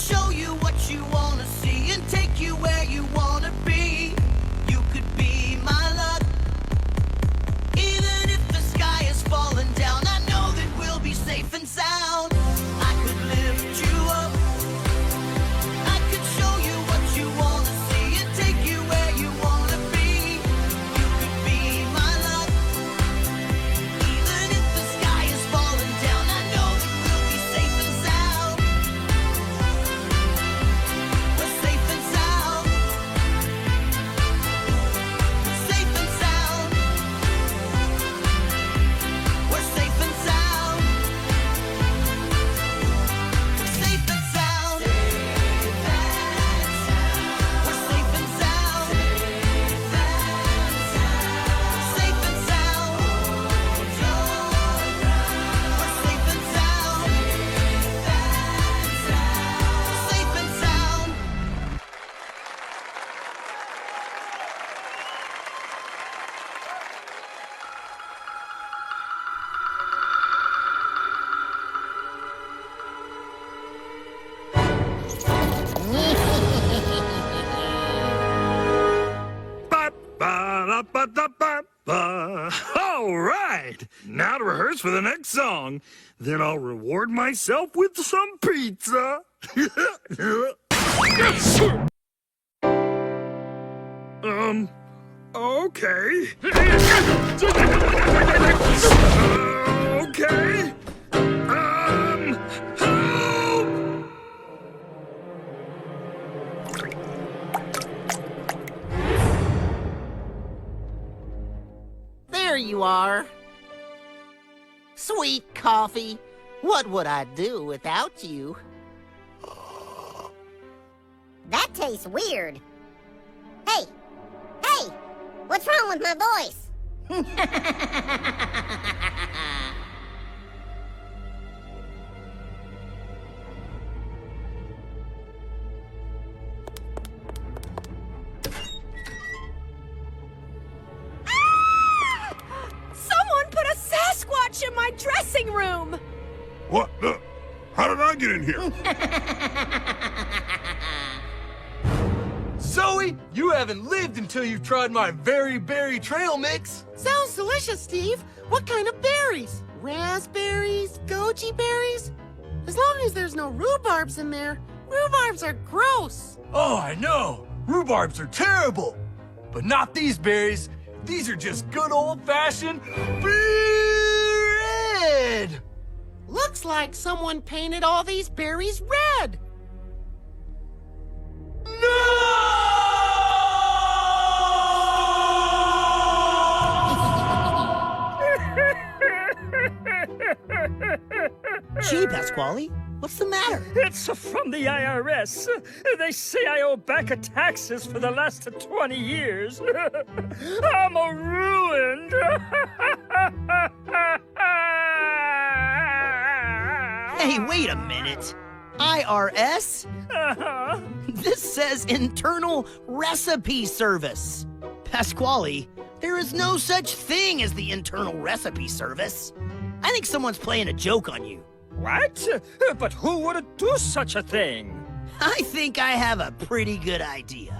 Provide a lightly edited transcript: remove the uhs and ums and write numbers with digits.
show you what you wanna see and take you where you wanna be. You could be my luck. Even if the sky is falling down, I know that we'll be safe and sound. I could lift you up. I could show you what you wanna see and take you where you wanna be. You could be my luck. Even if the sky is falling down, I know that we'll be safe and sound. We're safe and sound. Safe and sound. We're safe and sound. Safe and sound. We're safe and sound. Safe and sound. We're safe and sound. Safe and sound. Ba-ba-da-ba-da-ba-ba. All right, now to rehearse for the next song. Then I'll reward myself with some pizza. Okay. Okay. Help! There you are. Sweet coffee. What would I do without you? That tastes weird. Hey! Hey! What's wrong with my voice? Someone put a Sasquatch in my dressing room! What the? How did I get in here? Zoey, you haven't lived until you've tried my very berry trail mix. Sounds delicious, Steve. What kind of berries? Raspberries? Goji berries? As long as there's no rhubarbs in there. Rhubarbs are gross. Oh, I know. Rhubarbs are terrible. But not these berries. These are just good old-fashioned red. Looks like someone painted all these berries red. Gee, Pasqually, what's the matter? It's from the IRS. They say I owe back taxes for the last 20 years. I'm ruined. Hey, wait a minute. IRS? Uh-huh. This says Internal Recipe Service. Pasqually, there is no such thing as the Internal Recipe Service. I think someone's playing a joke on you. What? But who would do such a thing? I think I have a pretty good idea.